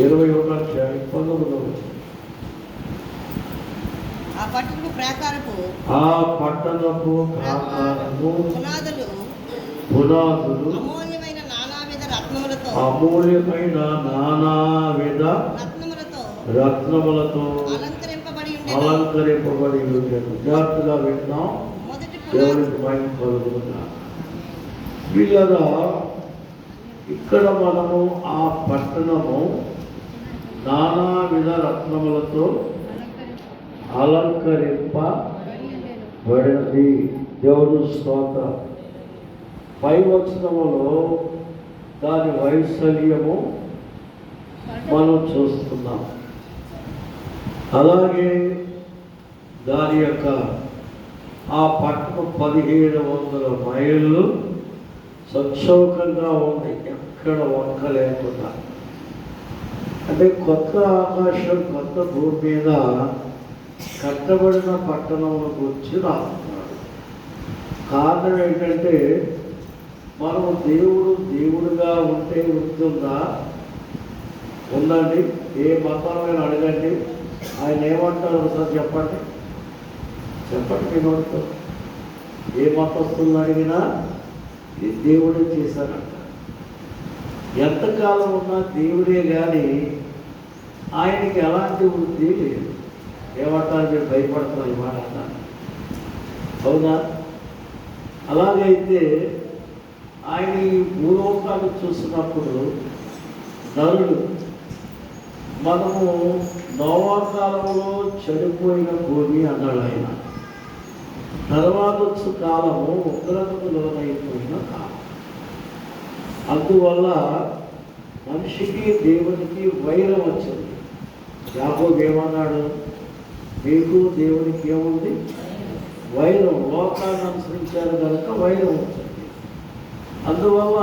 21:19. ఆ పట్టణపు ప్రాకారపు పునాదులు అమూల్యమైన నానావిధ రత్నములతో అలంకరింపబడి ఉండేది. జాగ్రత్తగా విందాం. దేవునికి మహిమ కలుగునుగాక. వీళ్ళరా ఇక్కడ మనము ఆ పట్టణము నానావిధ రత్నములతో అలంకరింపబడినది. దేవుడు స్తోత్రం. పై వచనములో దాని వైశల్యము మనం చూస్తున్నాం. అలాగే దాని యొక్క ఆ పట్టణం 1700 మైళ్ళు సక్షౌకంగా ఉంది, ఎక్కడ వంక లేకుండా. అంటే కొత్త ఆకాశం, కొత్త భూమి మీద కట్టబడిన పట్టణంలో గురించి రాస్తున్నాడు. కారణం ఏంటంటే మనము దేవుడుగా ఉంటే ఉంటుందా? ఉందండి. ఏ మతాలను అడగండి, ఆయన ఏమంటారు సార్ చెప్పండి. నేను ఏ మతస్థులను అడిగినా ఇది దేవుడే చేశారంట. ఎంతకాలం ఉన్నా దేవుడే కానీ ఆయనకి ఎలాంటి వృద్ధి లేదు. ఏమంటారు? మీరు భయపడుతున్నారు మాట అన్నారు. అవునా? అలాగైతే ఆయన ఈ భూలోకాన్ని చూసినప్పుడు నరుడు మనము నోవా కాలంలో చెడిపోయిన భూమి అన్నాడు ఆయన. తర్వాత కాలము ఉగ్రతకు లోనైపోయిన కాలం. అందువల్ల మనిషికి దేవునికి వైరం వచ్చింది. యాకోబు ఏమన్నాడు? మీకు దేవునికి ఏముంది? వైరం. లోకాన్ని అనుసరించారు కనుక వైరం వచ్చింది. అందువల్ల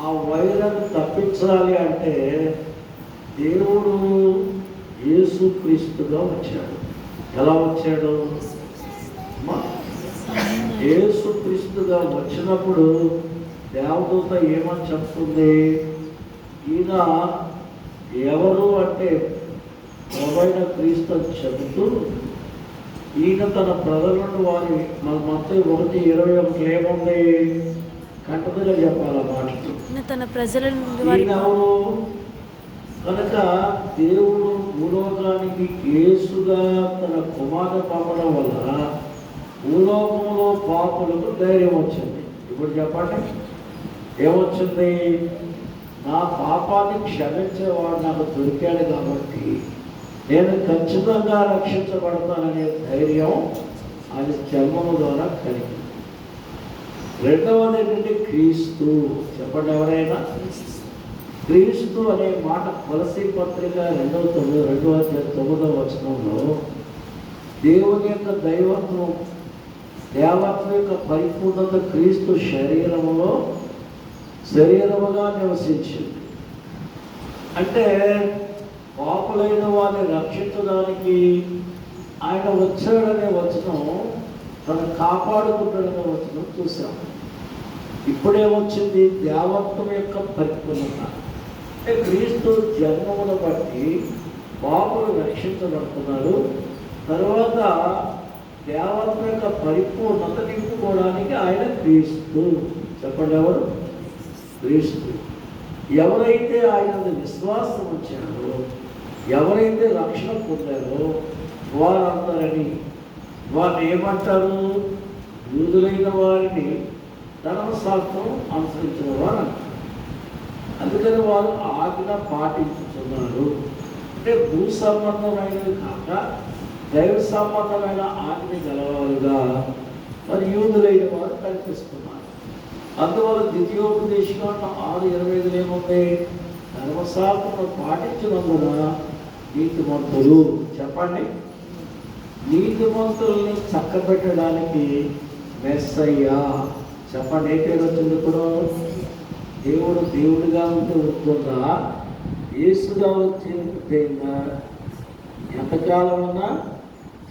ఆ వైరాన్ని తప్పించాలి అంటే దేవుడు యేసుక్రీస్తుగా వచ్చాడు. ఎలా వచ్చాడు? యేసుక్రీస్తుగా వచ్చినప్పుడు దేవదూత ఏమని చెప్తుంది? ఈయన ఎవరు అంటే ప్రభువైన క్రీస్తు చెబుతూ ఈయన తన ప్రజలను వారి మన మత్తయి 1:21 ఏముంది? కంటదిగా చెప్పాలి మాటలు. తన ప్రజలను ఎవరు కనుక దేవుడు భూలోకానికి యేసుగా తన కుమారుడు పంపడం వల్ల భూలోకంలో పాపులకు ధైర్యం వచ్చింది. ఇప్పుడు చెప్పండి, ఏమొచ్చింది? నా పాపాన్ని క్షమించేవాడు నాకు దొరికాడు కాబట్టి నేను ఖచ్చితంగా రక్షించబడతాననే ధైర్యం ఆయన జన్మము ద్వారా కలిగింది. రెండవది ఏంటంటే క్రీస్తు. చెప్పండి ఎవరైనా. క్రీస్తు అనే మాట కొలసీ పత్రిక 2:9 వచనంలో దేవుని యొక్క దైవత్వం, దేవత్వం యొక్క పరిపూర్ణత క్రీస్తు శరీరముగా నివసించింది. అంటే పాపులైన వారిని రక్షించడానికి ఆయన వచ్చాడనే వచనం, తను కాపాడుకుంటాడనే వచనం చూసాం. ఇప్పుడేమొచ్చింది? దేవత్వం యొక్క పరిపూర్ణత. అంటే క్రీస్తు జన్మమును బట్టి పాపులు రక్షించబడుతున్నారు. తర్వాత దేవత్వం యొక్క పరిపూర్ణత నింపుకోవడానికి ఆయన క్రీస్తు. చెప్పండి ఎవరు? క్రీస్తు. ఎవరైతే ఆయన విశ్వాసం వచ్చారో, ఎవరైతే రక్షణ పొందారో వారందరినీ, వారిని ఏమంటారు? యూదులైన వారిని ధర్మశాస్త్రం అనుసరించిన వారు అంటారు. అందుకని వారు ఆజ్ఞ పాటించుతున్నారు. అంటే భూ సంబంధమైనవి కాక దైవ సంబంధమైన ఆజ్ఞ గలవారుగా మరి యూదులైన వారు కనిపిస్తున్నారు. అందువల్ల ద్వితీయోపదేశకాండం 6:25 ఏముంది? ధర్మశాస్త్రం పాటించినందున నీతిమంతులు. చెప్పండి. నీతిమంతుల్ని చక్కబెట్టడానికి మెస్సయ్యా. చెప్పండి, ఏ పేరు వచ్చింది ఇప్పుడు? దేవుడిగా ఉంటే వస్తుందా? యేసుగా వచ్చి ఉంటేందా? ఎంతకాలం ఉన్నా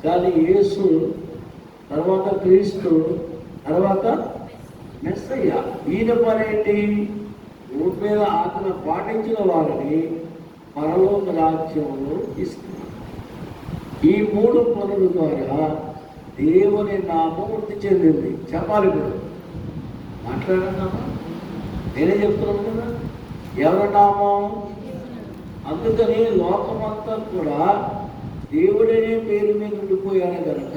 కానీ యేసు తర్వాత క్రీస్తు తర్వాత మెస్సయ్య. ఈయన పనేంటి? భూమి మీద ఆజ్ఞ పాటించిన వారిని పరలోక రాజ్యంలో తీసుకున్నాడు. ఈ 3 పనుల ద్వారా దేవుని నామం వృద్ధి చెందింది. చెప్పాలి కూడా మాట్లాడన్నామా? నేనే చెప్తున్నాను కదా, ఎవరి నామం? అందుకని లోకమంతా కూడా దేవుడనే పేరు మీద ఉండిపోయాడు కనుక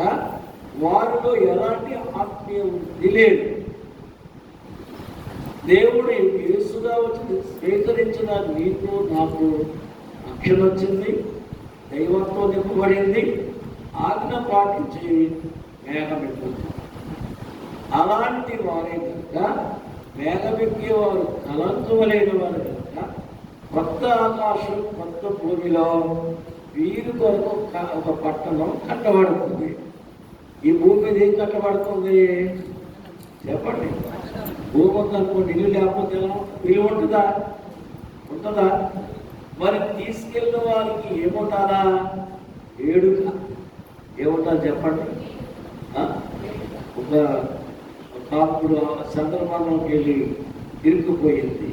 వారిలో ఎలాంటి ఆత్మీయ వృద్ధి లేదు. దేవుడు యేసుగా వచ్చి స్వీకరించిన నీకు నాకు రక్షణ వచ్చింది, దైవంతో నింపబడింది, ఆజ్ఞ పాటించి మేఘమెక్కుతుంది. అలాంటి వారే కనుక మేఘమెక్కేవారు కలంకవలేని వారు కనుక కొత్త ఆకాశం కొత్త భూమిలో వీరి కొరకు ఒక పట్టణం కట్టబడుతుంది. ఈ భూమి మీద ఏం కట్టబడుతుంది చెప్పండి? భూమి ఉందనుకోండి, ఇల్లు లేకపోతే ఇల్లు ఉంటుందా? ఉంటుందా? మరి తీసుకెళ్ళిన వారికి ఏముంటారా? వేడుక. ఏముంటారు చెప్పండి? ఒక అప్పుడు చంద్రమండలంకి వెళ్ళి ఇరుక్కుపోయింది.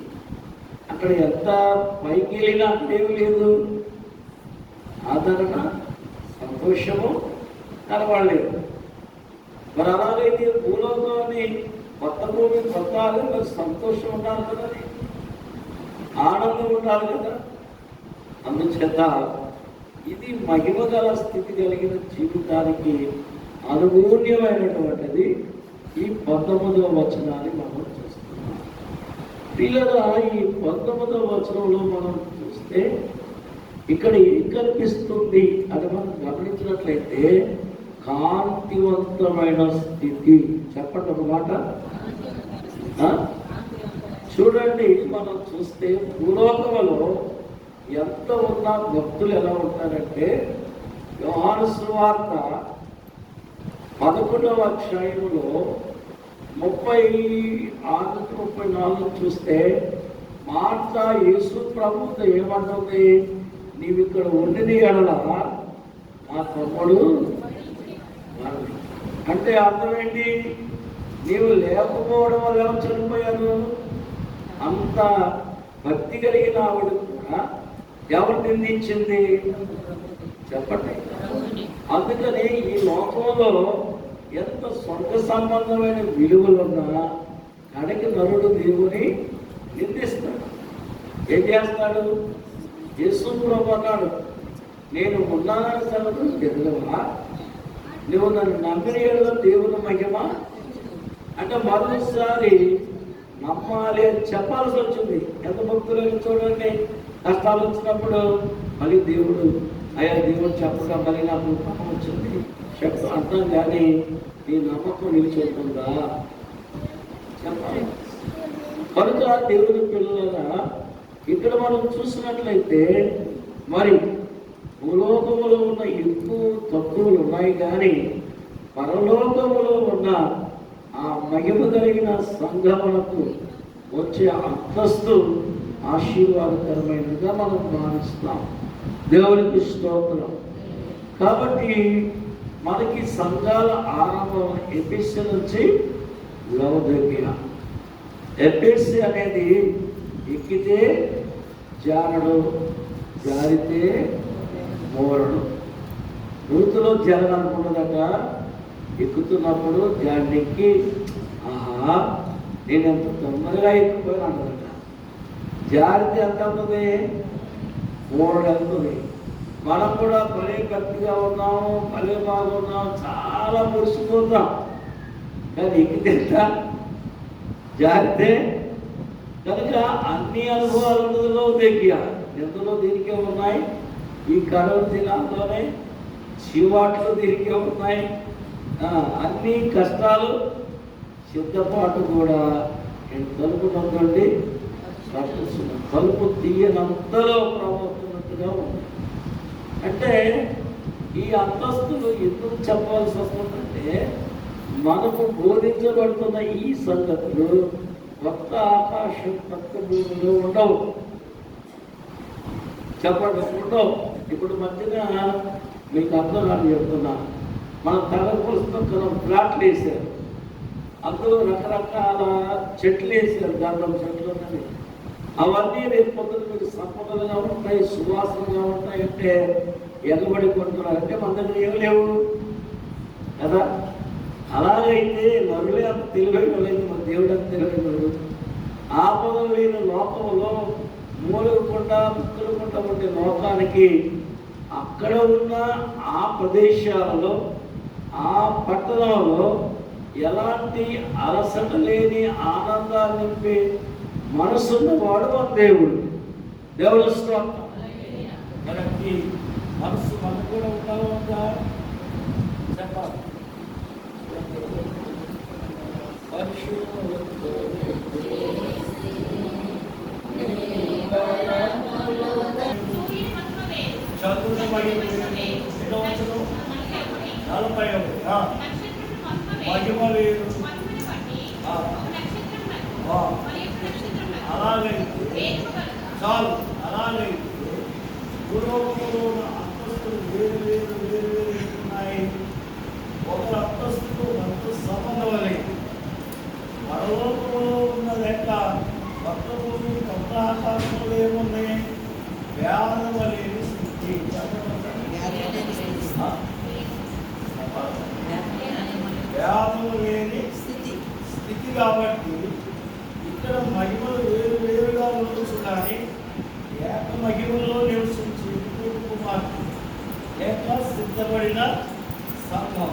అక్కడ ఎంత పైకి వెళ్ళినా అక్కడేమి లేదు, ఆదరణ సంతోషము కనబడలేదు. మరి అలాగైతే భూలోకాన్ని కొత్త భూమి కొత్త మరి సంతోషం ఉండాలి కదా, ఆనందం ఉండాలి కదా. అందుచేత ఇది మహిమ గల స్థితి కలిగిన జీవితానికి అనుగుణ్యమైనటువంటిది ఈ 19వ వచనాన్ని మనం చూస్తున్నాం. పిల్లగా ఈ 19వ వచనంలో మనం చూస్తే ఇక్కడ ఏం కనిపిస్తుంది అది మనం గమనించినట్లయితే కాంతివంతమైన స్థితి. చెప్పండి ఒక మాట. చూడండి, మనం చూస్తే భూలోకములో ఎంత ఉన్న భక్తులు ఎలా ఉంటారంటే, యోహాను సువార్త 11వ అధ్యాయంలో 36-34 చూస్తే మార్త యేసు ప్రభుతో ఏమంటుంది? నీవు ఇక్కడ ఉండిని ఎడల నా తమ్ముడు అంటే అర్థం ఏంటి? నీవు లేకపోవడం వల్ల ఎవరు చనిపోయారు? అంత భక్తి కలిగిన ఆవిడ కూడా ఎవరు నిందించింది చెప్పండి? అందుకని ఈ లోకంలో ఎంత స్వర్గ సంబంధమైన విలువలున్నా కడకి నరుడు దేవుని నిందిస్తాడు. ఏం చేస్తాడు? యేసు ప్రభు అన్నాడు, నేను ఉన్నానని సంగతి తెలియవా? నువ్వు నన్ను నమ్మిన ఏడుగా దేవుని మహిమ అంటే మరోసారి నమ్మాలి అని చెప్పాల్సి వచ్చింది. ఎంత భక్తులు చూడండి, కష్టాలు వచ్చినప్పుడు మళ్ళీ దేవుడు అయ్యా దేవుడు చెప్పగా మళ్ళీ నాకు పాపం వచ్చింది చెప్పు అర్థం, కానీ నీ నమ్మకం నిలిచిపోతుందా చెప్పాలి. కనుక దేవుని పిల్లలుగా ఇక్కడ మనం చూసినట్లయితే మరి భూలోకములో ఉన్న ఎక్కువ తక్కువలు ఉన్నాయి, కానీ పరలోకములో ఉన్న ఆ మహిమ కలిగిన సంఘములకు వచ్చే అంతస్తు ఆశీర్వాదకరమైనదిగా మనం భావిస్తాం. దేవునికి స్తోత్రం. కాబట్టి మనకి సంఘాల ఆరంభం ఎపిసి నుంచి లవదొకియ. ఎపిసి అనేది ఎక్కితే జారడు, జారితే మోరడు. నూతులో జరగనుకున్నదట, ఎక్కుతున్నప్పుడు జాడికి ఆహా నేను ఎంత తొందరగా ఎక్కిపోయినా అన్నదట. జారితే ఎంత అవుతుంది? మోరడు వెళ్తుంది. మనం కూడా భలే గట్టిగా ఉన్నాము, భలే బాగున్నాము, చాలా మురిసిపోతాం, కానీ ఎక్కితే జారితే కనుక అన్ని అనుభవాలలో దగ్గర ఎందులో దీనికే ఉన్నాయి. ఈ కరోనా దినాల్లోనే చీవాట్లు దీనికే ఉన్నాయి. అన్ని కష్టాలు సిద్ధపాటు కూడా నేను తలుపు నొక్కండి తలుపు తీయనంతలో ప్రవర్తున్నట్టుగా ఉంది. అంటే ఈ అంతస్తులు ఎందుకు చెప్పాల్సి వస్తుందంటే మనకు బోధించబడుతున్న ఈ సంగతులు కొత్త ఆకాశం కొత్త భూమిలో ఉండవు. చెప్పండి, ఉండవు. ఇప్పుడు మధ్యన మీకు అర్థం నాకు చెప్తున్నా, మన తలపులతో మనం ఫ్లాట్లు వేసారు, అందులో రకరకాల చెట్లు వేసారు, గంధం చెట్లు ఉన్నవి. అవన్నీ రేపు పొద్దున మీకు సంపదలుగా ఉంటాయి, సువాసనగా ఉంటాయి అంటే ఎగబడి కొంటున్నారు అంటే మన దగ్గర ఏమి లేవు కదా. అలాగైతే నరులే అంత తెలివైన లేదు, మన దేవుడు అంత తెలివైనడు. ఆపదలు లేని లోకంలో మూలుగుకుండా ముక్కులుకుంటా ఉండే లోకానికి అక్కడ ఉన్న ఆ ప్రదేశాలలో ఆ పట్టణంలో ఎలాంటి అలసట లేని ఆనందాన్ని నింపే మనసున్నవాడు మన దేవుడు. దేవుడు స్తోత్రం. మనకి మనసు మనకు కూడా ఉంటావా చెప్పాలి. చదువుబడి ఎన్నో వచ్చను 41 మహిమ వేరు అలాగైతే చాలు. అలాగైతే పూర్వములో ఉన్న అంతస్తులు వేరు వేరు వేరు వేరు ఉన్నాయి. ఒక అంతస్తుకు అంత సంబంధం లేదు. పరలోకంలో ఉన్న లెక్క కొత్త భూమి కొత్త ఆకాశంలో ఏముంది? వ్యాధుల లేని స్థితి. వ్యాధులు లేని స్థితి కాబట్టి ఇక్కడ మహిమలు వేరు వేరుగా ఉండొచ్చు, కానీ ఏక మహిమలో నివసించి కుమార్తె లేక సిద్ధపడిన సంఘం,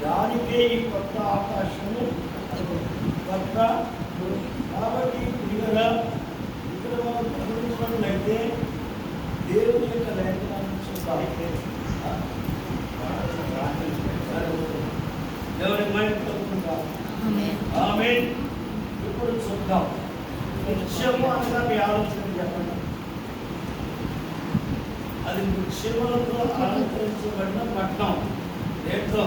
దానికే ఈ కొత్త ఆకాశము కొత్త. కాబట్టి ఇక్కడ మనం గమనించినట్లయితే దేవుని యొక్క లేఖనాన్ని చూద్దాం. దేవుని మైండ్ ఆమేన్. ఇప్పుడు చూద్దాం. వృక్షము అనగా మీ ఆలోచన చెప్పండి. అది వృక్షములతో అలంకరించబడిన పట్టణం. దేంతో?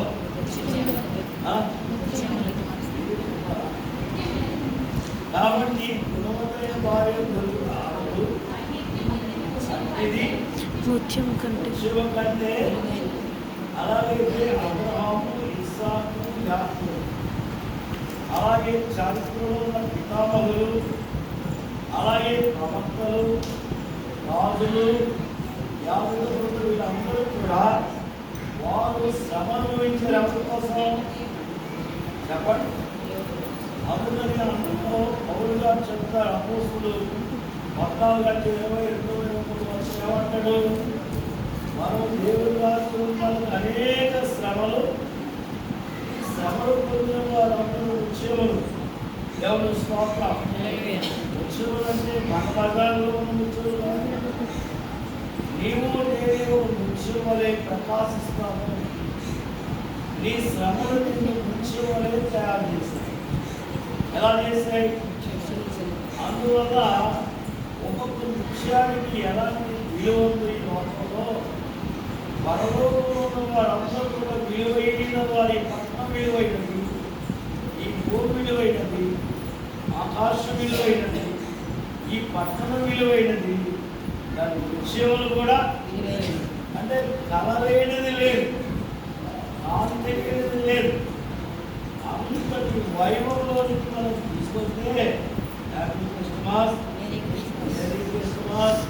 కాబట్టి గుణవంతమైన భార్య దొరుకుతారు. ఇది వృక్షము కంటే అలాగైతే అబ్రహాము, ఇస్సాకు, యాకోబు, అలాగే చరిత్రలో ఉన్న పితామహులు, అలాగే ప్రవక్తలు, రాజులు, యాజకులు, వీళ్ళందరూ కూడా వారు శ్రమ అనుభవించారు. ఎవరి కోసం చెప్పండి. అందుకని అందులో పౌరుగా చెప్తారు అపోస్తులు 14:22 ఏమంటాడు? మనం దేవుడి రాష్ట్రంలో అనేక శ్రమలు పొందిన వారందరూ వృక్షములు. దేవుని స్తోత్రం. వృక్షములు అంటే మన బజార్లో ఉన్న వృక్షములు కాదు. నీవు నేను వృక్షం వలె ప్రకాశిస్తాము. నీ శ్రమలు నిన్ను వృక్షం వలె తయారు చేస్తాయి. ఎలా చేస్తాయి? అందువల్ల ఒక్కొక్క వృక్షానికి ఎలాంటి విలువ ఉంది ఈ లోకంలో, పరలోకంలో ఉన్న వారందరూ కూడా విలువైన వారి పట్టణం విలువైనది, ఈ భూమి విలువైనది, ఆకాశం విలువైనది, ఈ పట్టణం విలువైనది, దాని వృక్షములు కూడా అంటే కలలేనిది లేదు, కాంతి లేదు. అంతటి వైభవంలోనికి మనం తీసుకొస్తే హ్యాపీ క్రిస్మస్, మెరీ క్రిస్మస్,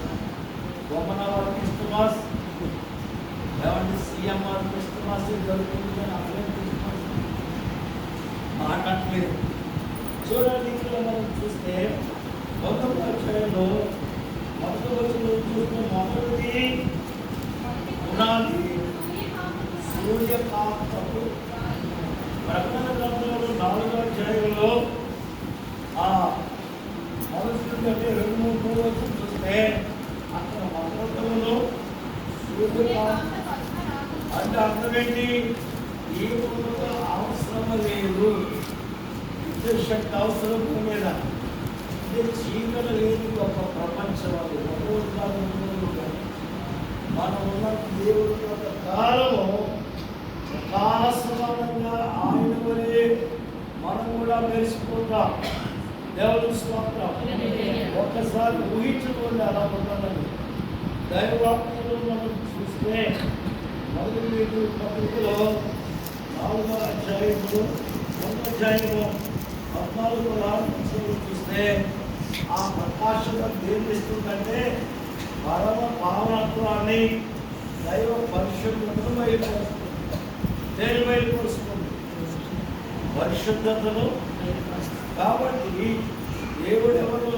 గొప్పనవారి క్రిస్మస్, ఏమంటే సీఎంఆర్ క్రిస్మస్ జరుగుతుంది అని అసలే క్రిస్మస్ మాట్లాడలేదు. చూడండి, ఇక్కడ మనం చూస్తే 1వ అధ్యాయంలో మొదటి వచనంలో చూస్తే మొదటిది పునాది సూర్యకాంతపు. ప్రకటన గ్రంథంలో 4వ అధ్యాయంలో మొదటి అంటే 2-3 వచనం చూస్తే అక్కడ మొదటిలో సూర్యకాంత అంటే అర్థమేంటి? ఈ భూమిలో అవసరం లేదు, విద్యుత్ శక్తి అవసరం మీద. ఇది చీకటి లేని ఒక ప్రపంచం. అది మనం ఉన్న దేవుడి యొక్క కాలము ప్రకాశమానంగా ఆయన వలె మనం కూడా మెరిసిపోతాం. దేవుడి స్తోత్రం. ఒక్కసారి ఊహించుకోండి అలా ఉండాలని. దైవవాక్యంలో మనం చూస్తే మొదటి పత్రికలో 4వ అధ్యాయంలో 1వ అధ్యాయంలో 14వ చూస్తే ఆ ప్రకాశత దేన్ని ఇస్తుందంటే పరమ పావనత్వాన్ని దైవ పరిశుద్ధతను బయలుపరుస్తుంది. దేని బయలుపరుస్తుంది? పరిశుద్ధతను. కాబట్టి దేవుడు ఎవరు?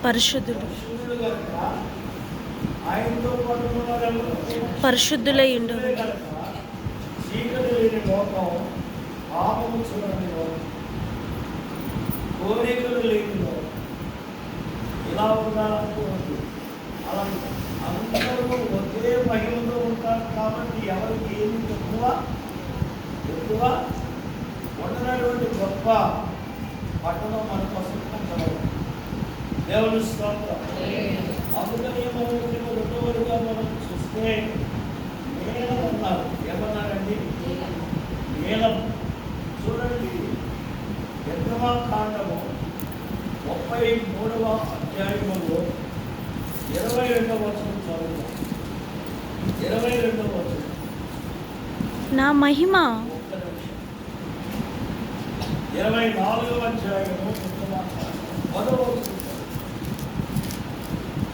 పరిశుద్ధుడు. పరిశుద్ధుడు కనుక ఆయనతో పాటు ఉన్నారు ఎవరు? పరిశుద్ధులై ఉండు. కనుక చీకటి లేని లోకం, పాపము చూడని లోకం, కోరికలు లేని లోకం, ఇలా ఉండాలనుకోవద్దు. అలా అందరూ ఒకే మహిమతో ఉంటారు. కాబట్టి ఎవరికి ఏమి ఎక్కువ ఉండనటువంటి గొప్ప పట్టణం మన కోసం కనబడదు. దేవుని స్తోత్రం. అందుకని మనం రెండవదిగా మనం చూస్తే నీలం అన్నారు. ఏమన్నారండి? నీలం. చూడండి, నిర్గమకాండము 33వ అధ్యాయములో 22వ వచనం చదువుతాం. 22వ వచనం. నా మహిమ 24వ అధ్యాయము 10వ వచనం.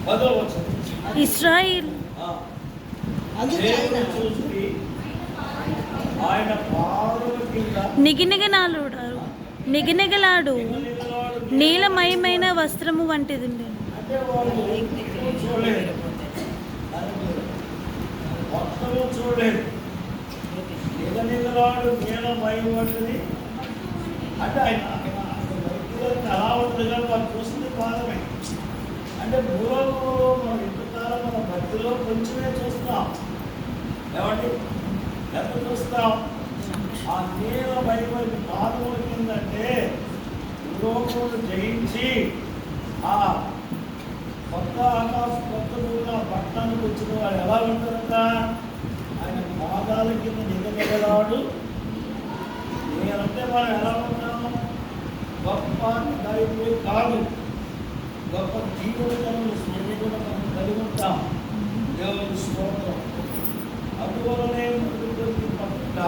10వ వచనం. ఇశ్రాయేల్ అందుకే దేవుడు ఆయన చూసి ఆయన పాదముల కింద నిగనిగలాడు నిగనిగలాడు నీలమయమైన వస్త్రము వంటిది. అంటే వాళ్ళు చూడలేదు, మొత్తము చూడలేదు. నిగనిగలాడు నీలమయం వంటిది అంటే ఆయన వ్యక్తిగత అలా ఉంటుంది కానీ వాళ్ళు చూస్తుంది పాదమే. అంటే భూలోకంలో మనం ఎంతకాలం మన భక్తిలో కొంచెమే చూస్తాం. ఏమండి? ఎంత చూస్తాం? ఆ నీలమయమైన పాదముల కిందంటే భూలోకమును జయించి ఆ కొత్త ఆకాశం కొత్త భూమిలో పట్టణానికి వచ్చిన వాడు ఎలా ఉంటారట? ఆయన పాదాల కింద నిలబడేవాడు. నేనంటే మనం ఎలా ఉంటాము? గొప్ప నిలబడి కాదు, గొప్ప జీవులను స్మృతి కూడా మనం కలిగి ఉంటాం. దేవుని స్తోత్రం. అందువలనే మొదటి పట్ల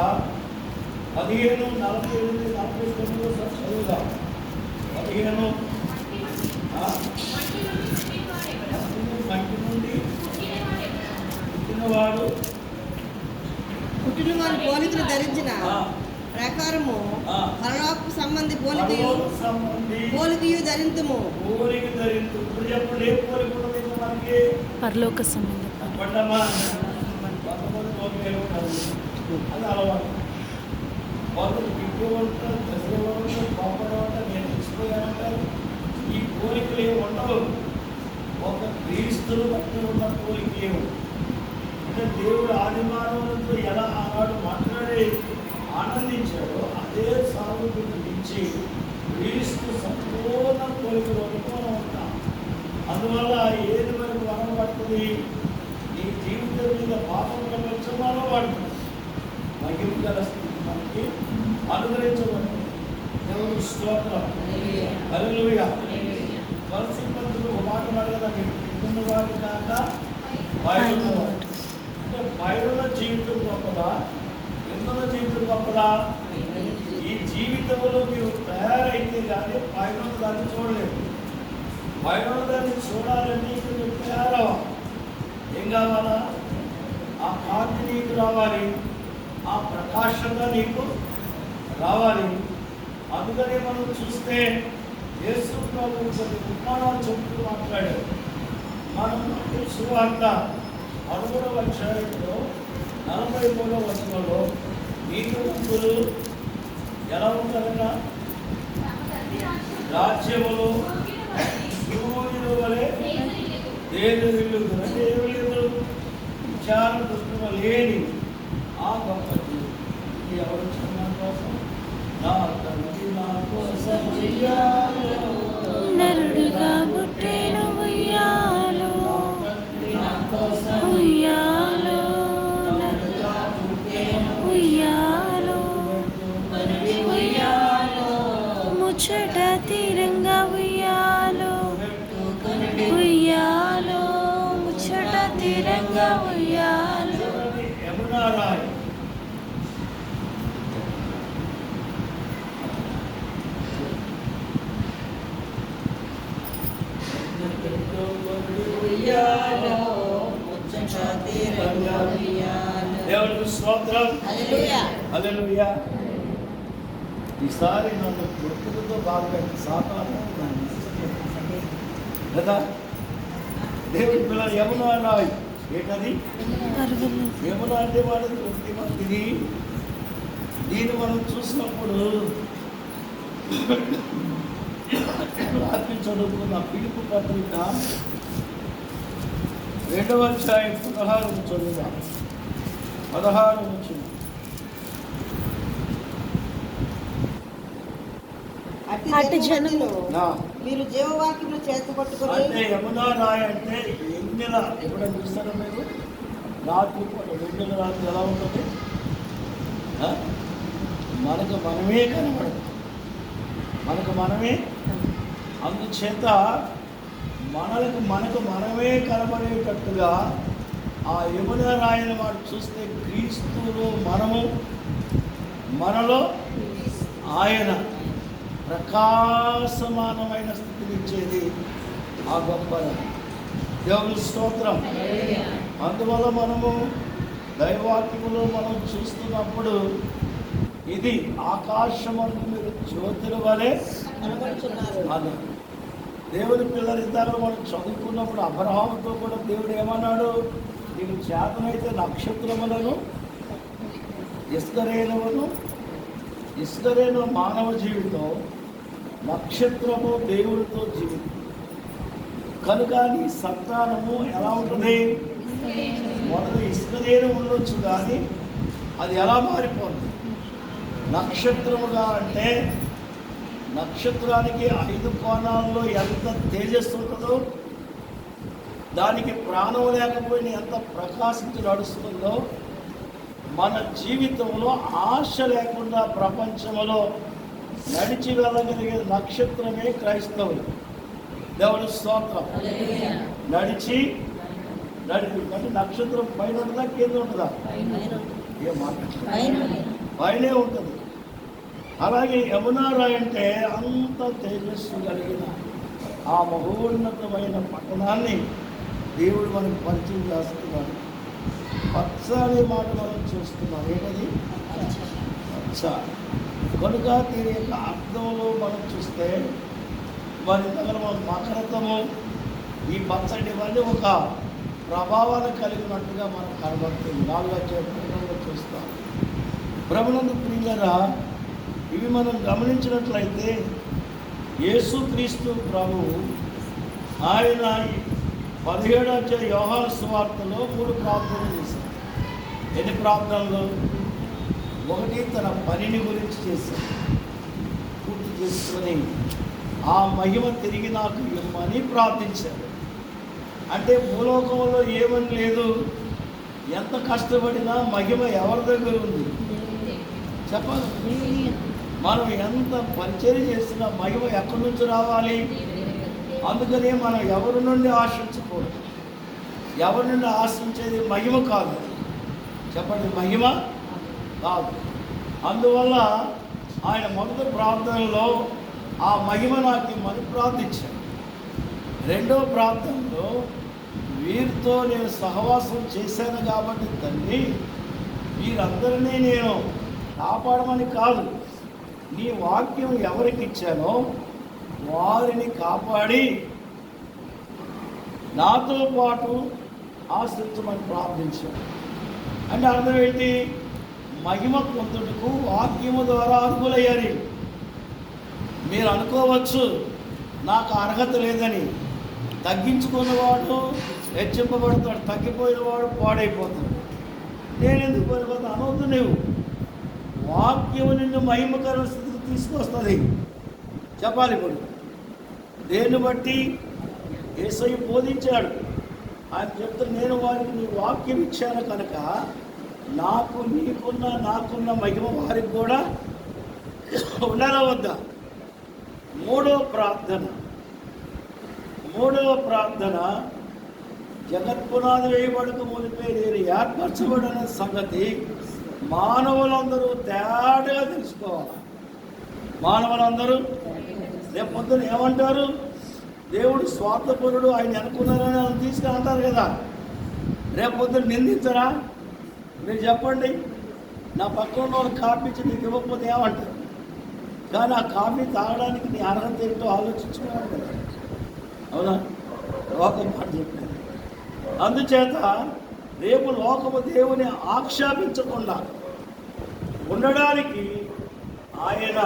15, 48, 49 చదువుదాం. 15 మంటి నుండి పుట్టినవాడు పుట్టిన వారి పోలికలు ధరించిన ప్రకారము పరలోకపు సంబంధి పోలికయు ధరింతుము. పోలిక ధరించు. ఇప్పుడు ఏ పోలిక ఉన్నది మనకి? పరలోక సంబంధం. పడ్డమా? కొంతమంది పోలికలు ఉంటారు, అది అలవాటు. కొందరు బిడ్డ ఉంటారు, దశలో ఉంటారు, పాపడ ఉంటారు, నేను తీసిపోయానంటారు. ఈ పోలికలు ఏమి ఉండవు. ఒక క్రీస్తులు బట్టి ఉన్న పోలికలేవు. అంటే దేవుడు ఆది మానవులతో ఎలా ఆనాడు మాట్లాడి ఆనందించాడో అదే సాగుతుని మించి క్రీస్తు సంపూర్ణ పోలికలోకి మనం ఉంటాం. అందువల్ల ఏది మనకు మనం పడుతుంది? ఈ జీవితం మీద పాపం ప్రపంచం మనం పడుతుంది. మహిమ గల స్థితి మనకి అనుగ్రహించబడుతుంది. దేవుని స్తోత్రం. హల్లెలూయా. పరిస్థితులు ఒక మాట అడగదా? కింద వాడి కాక బయట అంటే బయట జీవితం గొప్పదా, కింద జీవితం గొప్పదా? ఈ జీవితంలో మీరు తయారైతే కానీ పైన దాన్ని చూడలేదు. పైన దాన్ని చూడాలంటే మీరు తయారవ్వాలి. ఏం కావాలా? ఆ కాంతి నీకు రావాలి, ఆ ప్రకాశంగా నీకు రావాలి. అందుకని మనం చూస్తే యేసు ప్రభువు కొన్ని ఉపమానాలు చెప్తూ మాట్లాడారు. మనం సువార్త 11వ అధ్యాయంలో 43వ వచనంలో నీతిమంతులు ఎలా ఉంటారట? రాజ్యములు సూర్యుడు వలె దేనిల్లుదు. అంటే ఏమి లేదు? విచార దృష్టిలో లేని ఆ గొప్ప జీవి. ఇది ఎవరు చిన్న కోసం? నా తండ్రి నా కోసం నరుడుగా పుట్టెను ఉయ్యాలో, ఉయ్యాలో, ఉయ్యాలో, ఉయ్యాలో, ముచ్చట తీరంగా ఉయ్యాలో, ఉయ్యాలో, ముచ్చట తీరంగా ఉయ్యాలో. యమునా రాయ్ ఉయ్యాలో ముచ్చట తీరంగా ఉయ్యాలో. దేవునికి స్తోత్రం. హల్లెలూయా. హల్లెలూయా. ఈసారి నన్ను గుర్తులతో బాగా సాతాను కదా. దేవుడి పిల్లలు యమునా రాయి ఏంటది? యమున అంటే వాళ్ళది ఒంటి మందిని. దీన్ని మనం చూసినప్పుడు రాత్రి చదువుకున్న పిలుపు పత్రిక 2వ అధ్యాయం 16 చదువుదాం. 16 వచ్చింది. అట్టి జనులు నా మీరు జీవవాక్యమును చేతపట్టుకొని అంటే యమునా రాయి అంటే వెన్నెల. ఎప్పుడైనా చూస్తారా మీరు? రాత్రి పూట వెన్నెల రాత్రి ఎలా ఉంటుంది? మనకు మనమే కనబడదు, మనకు మనమే. అందుచేత మనకు మనమే కనబడేటట్టుగా ఆ యమునా రాయిని వాడు చూస్తే క్రీస్తులో మనము, మనలో ఆయన ప్రకాశమానమైన స్థితిని ఇచ్చేది ఆ గొప్ప దేవుని స్తోత్రం. అందువల్ల మనము దైవాక్యములో మనం చూస్తున్నప్పుడు ఇది ఆకాశమందు మీరు జ్యోతుల వలె కనబడుచున్నారు. అలా దేవుని పిల్లలిద్దరూ మనం చదువుకున్నప్పుడు అబ్రహాముతో కూడా దేవుడు ఏమన్నాడు? నీకు చేతనైతే నక్షత్రములను ఇస్కరేను మానవ జీవితం, నక్షత్రము దేవుడితో జీవితం. కనుక నీ సంతానము ఎలా ఉంటుంది? మొదట ఇస్కరేను ఉండొచ్చు, కానీ అది ఎలా మారిపోతుంది? నక్షత్రముగా అంటే నక్షత్రానికి 5 కోణాల్లో ఎంత తేజస్సు ఉంటుందో, దానికి ప్రాణం లేకపోయినా ఎంత ప్రకాశించి నడుస్తుందో, మన జీవితంలో ఆశ లేకుండా ప్రపంచంలో నడిచి వెళ్ళగలిగే నక్షత్రమే క్రైస్తవులు. దేవుని స్తోత్రం. నడిపి అంటే నక్షత్రం పైన ఉంటుందా కింద ఉంటుందా? ఏం మాట్లాడుతుంది? పైనే ఉంటుంది. అలాగే యమునా రాయి అంటే అంత తేజస్సు కలిగిన ఆ మహోన్నతమైన పట్టణాన్ని దేవుడు మనకు పరిచయం చేస్తున్నాడు. పచ్చ అనే మాట మనం చూస్తున్నాం. ఏంటది? పచ్చ. కనుక దీని యొక్క అర్థంలో మనం చూస్తే వారి దగ్గర మకరత్వము, ఈ పచ్చడి వల్ల ఒక ప్రభావాన్ని కలిగినట్టుగా మనకు కనబడుతుంది. 4వ అధ్యాయంలో చూస్తాం. ప్రభునందు ప్రియులారా, ఇవి మనం గమనించినట్లయితే యేసుక్రీస్తు ప్రభువు ఆయన 17వ అధ్యాయం యోహాను సువార్తలో 3 ప్రార్థనలు చేశారు. ఎన్ని ప్రార్థనలు? 1 తన పనిని గురించి చేశారు, పూర్తి చేసుకొని ఆ మహిమ తిరిగి నాకు ఇవ్వమని ప్రార్థించారు. అంటే భూలోకంలో ఏమని లేదు, ఎంత కష్టపడినా మహిమ ఎవరి దగ్గర ఉంది చెప్పాలి. మనం ఎంత పరిచయం చేసినా మహిమ ఎక్కడి నుంచి రావాలి? అందుకనే మనం ఎవరి నుండి ఆశించకూడదు. ఎవరి నుండి ఆశించేది మహిమ కాదు. చెప్పండి, మహిమ కాదు. అందువల్ల ఆయన మొదటి ప్రార్థనలో ఆ మహిమ నాకు ఇమ్మని ప్రార్థించాడు. 2వ ప్రార్థనలో వీరితో నేను సహవాసం చేశాను కాబట్టి తండ్రి, వీరందరినీ నేను కాపాడమని కాదు, నీ వాక్యం ఎవరికి ఇచ్చానో వారిని కాపాడి నాతో పాటు ఆశ్రయించమని ప్రార్థించాను. అంటే అర్థం ఏంటి? మహిమ పొందుటకు వాక్యము ద్వారా అర్హులయ్యారు. మీరు అనుకోవచ్చు నాకు అర్హత లేదని. తగ్గించుకున్నవాడు హెచ్చింపబడతాడు, తగ్గిపోయినవాడు పాడైపోతాడు. నేను ఎందుకు పడిపోతాను అనవద్దు. నువ్వు వాక్యము నిన్ను మహిమకర స్థితికి తీసుకొస్తుంది. చెప్పాలి. ఇప్పుడు దేన్ని బట్టి? యేసయ్య బోధించాడు. ఆయన చెప్తాడు, నేను వారికి నీ వాక్యం ఇచ్చాను కనుక నాకున్న మహిమ వారికి కూడా ఉండాలా వద్దా? 3వ ప్రార్థన జగత్పునాది వేయబడక మునిపే నేను ఏర్పరచబడిన సంగతి మానవులందరూ తేటగా తెలుసుకోవాలి. మానవులందరూ రేపు పొద్దున ఏమంటారు? దేవుడు స్వార్థపరుడు, ఆయన అనుకున్నారని ఆయన తీసుకుని అంటారు కదా. రేపొద్దున నిందించరా? మీరు చెప్పండి. నా పక్కన వాళ్ళు కాఫీ ఇచ్చి నీకు ఇవ్వకపోతే ఏమంటారు? కానీ ఆ కాఫీ తాగడానికి నీ అర్హత ఏంటో ఆలోచించుకున్నాడు కదా. అవునా? లోకం మాట చెప్పాను. అందుచేత రేపు లోకము దేవుని ఆక్షేపించకుండా ఉండడానికి ఆయన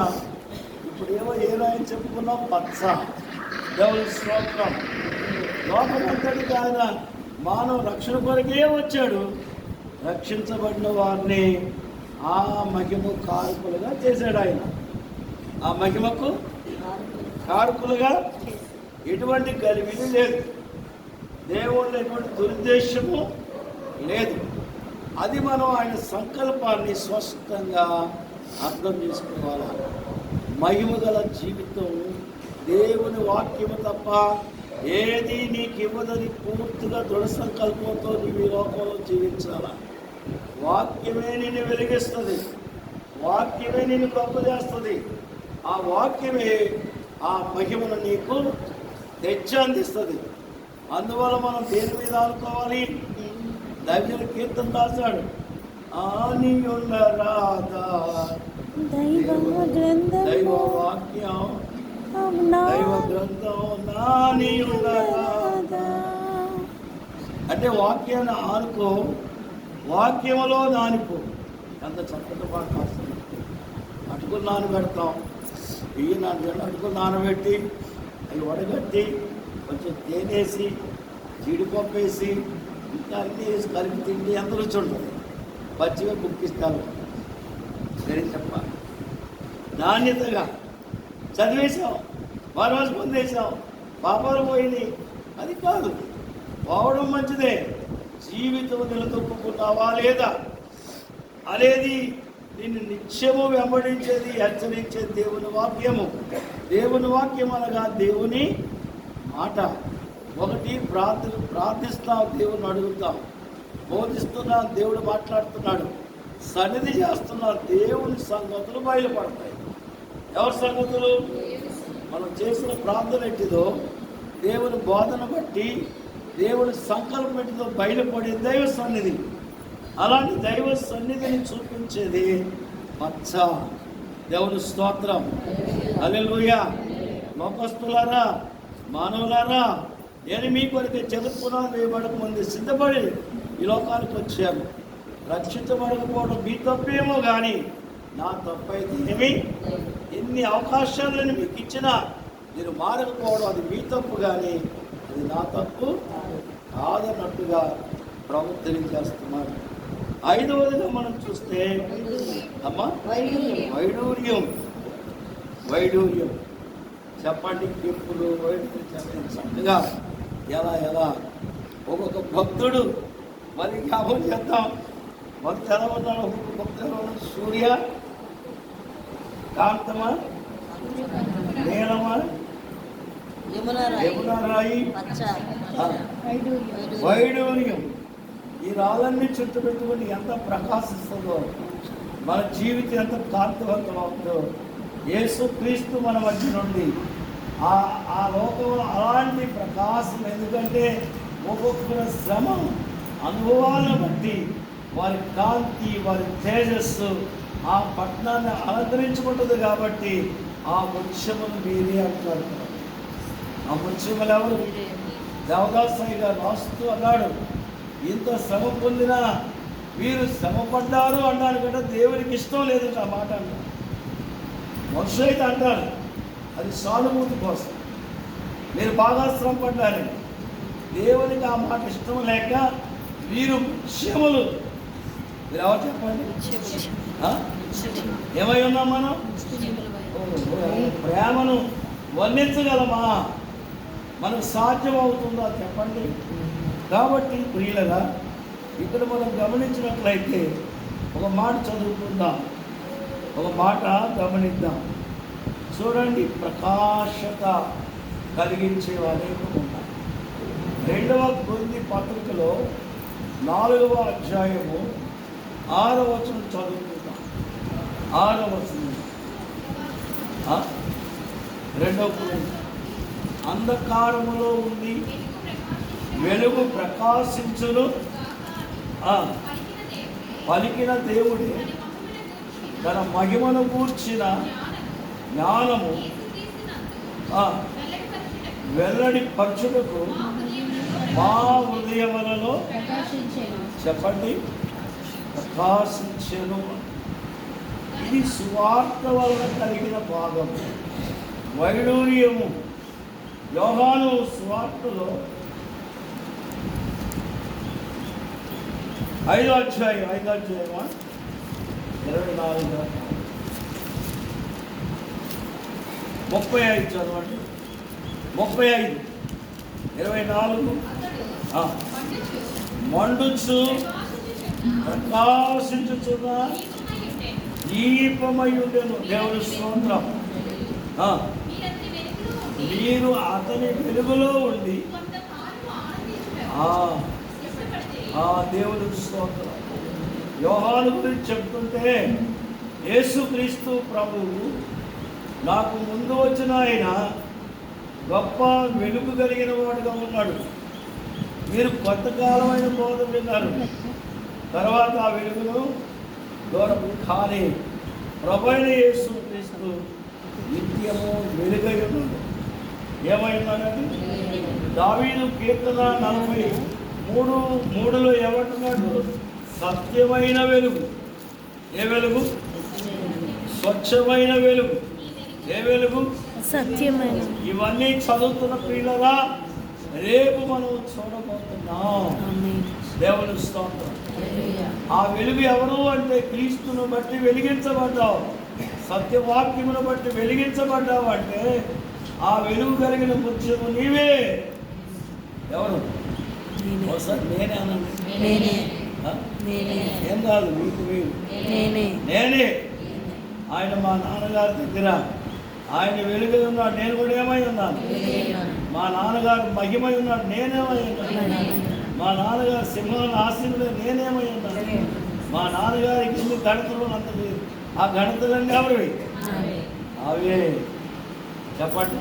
ఇప్పుడు ఏనాయన చెప్పుకున్నాం, పచ్చ దేవుని స్తోత్రం. లోకమంతటికి ఆయన మానవ రక్షణ కొరకే వచ్చాడు. రక్షించబడిన వారిని ఆ మహిమ కారకులుగా చేశాడు ఆయన. ఆ మహిమకు కారకులుగా ఎటువంటి కలివిని లేదు, దేవుళ్ళు ఎటువంటి దురుద్దేశము లేదు. అది మనం ఆయన సంకల్పాన్ని స్పష్టంగా అర్థం చేసుకోవాలి. మహిమ గల జీవితం దేవుని వాక్యము తప్ప ఏది నీకు ఇవ్వదని పూర్తిగా దృఢ సంకల్పంతో నీవు ఈ లోకంలో జీవించాలా. వాక్యమే నిన్ను వెలిగిస్తుంది, వాక్యమే నిన్ను గొప్ప చేస్తుంది. ఆ వాక్యమే ఆ మహిమను నీకు తెచ్చి అందిస్తుంది. అందువల్ల మనం దేని మీద ఆనుకోవాలి? దైవ కీర్తన రాశాడు, ఆనియుండరాదా దైవ వాక్యం, దైవ గ్రంథం నానియుండరాదా. అంటే వాక్యాన్ని ఆనుకో, వాక్యములో నానిపో. ఎంత చక్కటి పాట రాస్తుంది. అటుకులు నానబెడతాం, బియ్యం నానబెట్టి అటుకులు నానబెట్టి అవి వడగట్టి కొంచెం తేనేసి జీడిపప్పు వేసి ఇంకా అన్నీ వేసి కలిపి తిండి ఎంత రుచి ఉంటుంది. పచ్చిగా కుక్కిస్తారు. సరే చెప్పాలి. నాణ్యతగా చదివేశాం, మరోజు పొందేశాం, పాపాలు పోయినాయి. అది కాదు, పోవడం మంచిదే. జీవితం నిలదొక్కున్నావా లేదా అనేది నిన్ను నిత్యము వెంబడించేది, హెచ్చరించేది దేవుని వాక్యము. దేవుని వాక్యం అనగా దేవుని మాట. ఒకటి ప్రార్థిస్తాం, దేవుని అడుగుతాం, బోధిస్తున్నా, దేవుడు మాట్లాడుతున్నాడు, సన్నిధి చేస్తున్నా, దేవుని సంగతులు బయలుపడతాయి. ఎవరి సంగతులు? మనం చేసిన ప్రార్థన ఎట్టిదో, దేవుని బోధన బట్టి, దేవుని సంకల్పం ఎట్టిదో బయలుపడే దైవ సన్నిధి. అలాంటి దైవ సన్నిధిని చూపించేది పచ్చ. దేవుని స్తోత్రం. హల్లెలూయా. లోకస్తులారా, మానవులారా, నేను మీ కొరకు చెదుర్పునాలు వేయబడక ముందు సిద్ధపడి ఈ లోకానికి వచ్చాను. రక్షించబడకపోవడం మీ తప్పేమో కానీ నా తప్పు అయితే ఏమి? ఎన్ని అవకాశాలను మీకు ఇచ్చినా మీరు మారకపోవడం అది మీ తప్పు, కానీ అది నా తప్పు కాదన్నట్టుగా ప్రవర్తన చేస్తున్నారు. ఐదవదిగా మనం చూస్తే అమ్మా వైడూర్యం. చెప్పండి, ఎప్పుడు వైడూర్యం చక్కగా ఎలా ఒక్కొక్క భక్తుడు మరి జ్ఞాపకం చేద్దాం. భక్తి ఎలా ఉన్నాడు? ఒక్కొక్క భక్తి ఎలా ఉన్నాడు? సూర్య కాంతమా, నీలమా, యమునారాయి, వైడూర్యం. ఈ రాళ్ళన్నీ చుట్టూ పెట్టుకుని ఎంత ప్రకాశిస్తుందో, మన జీవితం ఎంత కాంతివంతం అవుతుందో. యేసు క్రీస్తు మన మధ్య నుండి ఆ లోకంలో అలాంటి ప్రకాశం. ఎందుకంటే ఒక్కొక్క శ్రమ అనుభవాలను బట్టి వారి కాంతి, వారి తేజస్సు ఆ పట్టణాన్ని అలంకరించుకుంటుంది. కాబట్టి ఆ వృక్షమును మీరే అంటారు. ఆ వృక్షములు ఎవరు? దేవదాసాయి గారు రాస్తూ అన్నాడు, ఇంత శ్రమ పొందినా మీరు శ్రమ పడ్డారు అన్నారు కదా, దేవునికి ఇష్టం లేదు ఆ మాట అన్నారు. మనుషులు అయితే అంటారు, అది సానుభూతి కోసం. మీరు బాగా శ్రమ పడ్డారని. దేవునికి ఆ మాట ఇష్టం లేక వీరు వృక్షములు. మీరు ఎవరు చెప్పండి? ఏమై ఉన్నాం మనం? ప్రేమను వర్ణించగలమా? మనకు సాధ్యం అవుతుందా చెప్పండి? కాబట్టి ప్రియులగా ఇక్కడ మనం గమనించినట్లయితే ఒక మాట చదువుకుందాం, ఒక మాట గమనిద్దాం. చూడండి, ప్రకాశత కలిగించేవి అనేకం ఉన్నాయి. 2వ కొరింథీ పత్రికలో 4వ అధ్యాయము 6వ వచనం చదువుకుందాం. 6వ వచనం 2వ కొరింథీ అంధకారములో ఉంది వెలుగు ప్రకాశించును. పలికిన దేవుడే తన మహిమను గూర్చిన జ్ఞానము వెల్లడి పరచుటకు మా హృదయములలో చెప్పండి ప్రకాశించెను. ఇది సువార్త వలన కలిగిన భాగం, వైడూర్యము. యోహాను సువార్తలో 5వ అధ్యాయం 24 35 చదవండి. 35 24 మండుచు ప్రకాశించుచున్న దీపమై ఉండెను. దేవుని స్తోత్రం. మీరు అతని వెలుగులో ఉండి దేవుని స్తోత్రం. యోహాను గురించి చెప్తుంటే యేసుక్రీస్తు ప్రభువు నాకు ముందు వచ్చిన ఆయన గొప్ప వెలుగు కలిగిన వాడుగా ఉన్నాడు. మీరు కొంతకాలమైన బోధ విన్నారు, తర్వాత ఆ వెలుగును దూరం. కానీ ప్రభువైన యేసుక్రీస్తు నిత్యము వెలుగై ఉన్నాడు. ఏమైందనండి? దావీదు కీర్తన 43:3 ఏమంటున్నాడు? సత్యమైన వెలుగు. ఏ వెలుగు? స్వచ్ఛమైన వెలుగు. ఏ వెలుగు? సత్యమైన. ఇవన్నీ చదువుతున్న పిల్లరా, రేపు మనం చూడబోతున్నాం. దేవుని స్తోత్రం. ఆ వెలుగు ఎవరు అంటే క్రీస్తును బట్టి వెలిగించబడ్డావు, సత్యవాక్యమును బట్టి వెలిగించబడ్డావు అంటే ఆ వెలుగు కలిగిన ముత్యము నీవే. ఎవరు? ఒకసారి నేనే అనండి. ఏం కాదు, మీకు మీరు. నేనే. ఆయన మా నాన్నగారి దగ్గర ఆయన వెలుగై ఉన్నాడు, నేను కూడా ఏమై ఉన్నాను. మా నాన్నగారు మహిమై ఉన్నాడు, నేనేమై ఉన్నాను. మా నాన్నగారు సింహాలను ఆశీర్వే, నేనేమై ఉన్నాను. మా నాన్నగారికి ఎన్ని గణతలు అంత లేదు. ఆ గణతలన్నీ ఎవరివి? అవే. చెప్పండి.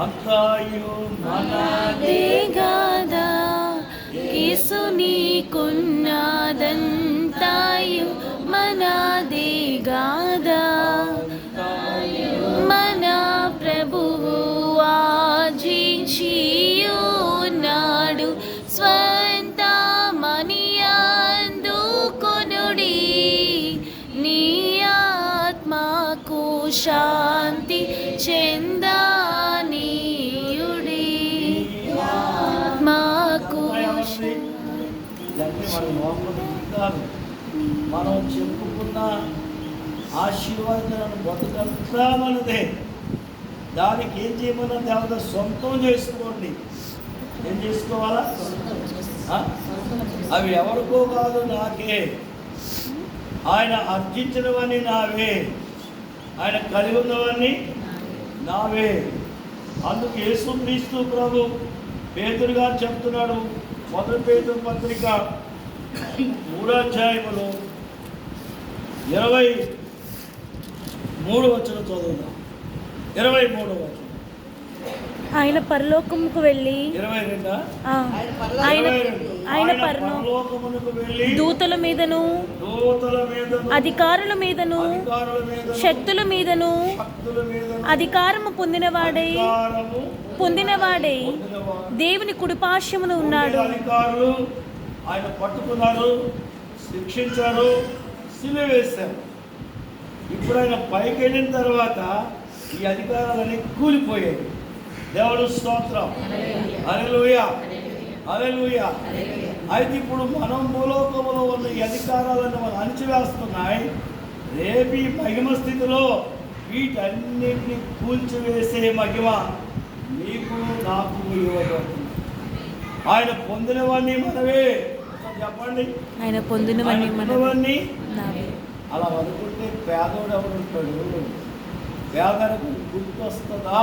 అంతాయు మనదే గాదా, యేసు నీకున్నదంతాయు మనదే గాదా. మన ప్రభువు ఆజించియున్నాడు, స్వంతమనియందు కొనుడి. నీ ఆత్మకు శాంతి చెందానీయుడి. ఆత్మకు మనం చెప్పుకున్న ఆశీర్వాదాలను బతుకంతా మనదే. దానికి ఏం చేయమన్నా దేవత సొంతం చేసుకోండి. ఏం చేసుకోవాలా? అవి ఎవరికో కాదు, నాకే. ఆయన అర్జించినవన్నీ నావే, ఆయన కలిగి ఉన్నవన్నీ నావే. అందుకు యేసుక్రీస్తు ప్రభు పేతురు గారు చెప్తున్నాడు, 1 పేతురు పత్రిక 3వ అధ్యాయములో 23వ వచనం చదువుదాం. 23వ వచనం. ఆయన పరలోకముకు వెళ్ళి 22 ఆయన పరలోకమునకు వెళ్ళి దూతల మీదను అధికారుల మీదను శక్తుల మీదను అధికారము పొందినవాడై దేవుని కుడిపార్శ్వమున ఉన్నాడు. అధికారులు ఆయన పట్టుకున్నారు, శిక్షించారు, సిలువ వేశారు. ఇప్పుడు ఆయన పైకి వెళ్ళిన తర్వాత ఈ అధికారాలన్నీ కూలిపోయాయి. దేవుడు స్తోత్రం. హల్లెలూయా, హల్లెలూయా. అయితే ఇప్పుడు మనం భూలోకంలో ఉన్న ఈ అధికారాలను మనం అణిచివేస్తున్నాయి. రేపు ఈ మహిమ స్థితిలో వీటన్నిటిని కూల్చివేసే మహిమ నీకు నాకు ఇవ్వబడుతుంది. ఆయన పొందినవన్నీ మనవే. చెప్పండి, ఆయన పొందినవన్నీ అలా అనుకుంటే పేదోడు ఎవరు ఉంటాడు? పేదలకు గుర్తొస్తుందా?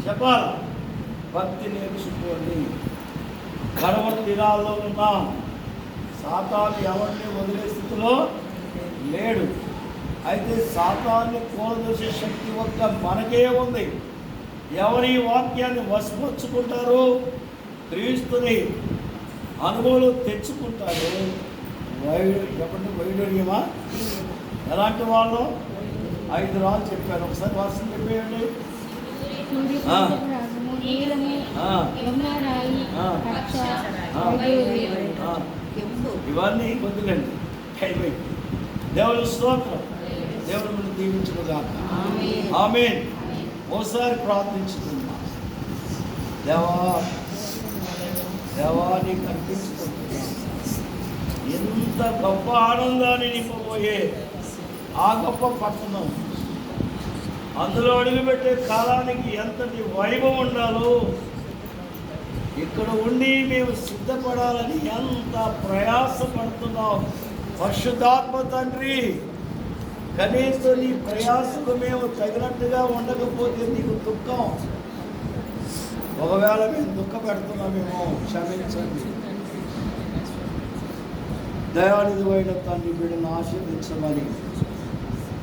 చెప్పాలి. భక్తి నేర్చుకోండి. కడవరి దినాల్లో ఉన్నాం. సాతాను ఎవరిని వదిలే స్థితిలో లేడు. అయితే సాతాన్ని కూలదోసే శక్తి ఒక్క మనకే ఉంది. ఎవరి వాక్యాన్ని వశపరుచుకుంటారో, క్రీస్తుని అనుభవంలో తెచ్చుకుంటారు. చెప్పండి, వైడూర్యమా? ఎలాంటి వాళ్ళు? 5 రాళ్ళు చెప్పారు. ఒకసారి వర్షం చెప్పేయండి. ఇవన్నీ వదిలేండి. దేవుని స్తోత్రం. దేవుడు మనం దీవించుగాక. ఆమేన్. ఓసారి ప్రార్థించుకుందాం. దేవాన్ని కనిపించుకుంటున్నా. ఎంత గొప్ప ఆనందాన్ని నింపబోయే ఆ గొప్ప పట్టణం, అందులో అడుగుపెట్టే కాలానికి ఎంతటి వైభవం ఉండాలో ఇక్కడ ఉండి మేము సిద్ధపడాలని ఎంత ప్రయాసపడుతున్నాం. పరిశుద్ధాత్మ తండ్రి, కనీసం నీ ప్రయాసకు మేము తగినట్టుగా ఉండకపోతే నీకు దుఃఖం. ఒకవేళ మేము దుఃఖపెడుతున్నామేమో క్షమించండి. దయానిధివైన తండ్రి, బిడ్డను ఆశీర్వదించమని,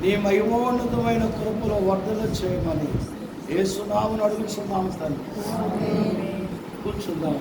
నీ మహిమోన్నతమైన కృపలో వర్ధన చేయమని యేసు నామమున అడుగుచున్నాము తండ్రి. కూర్చుందాం.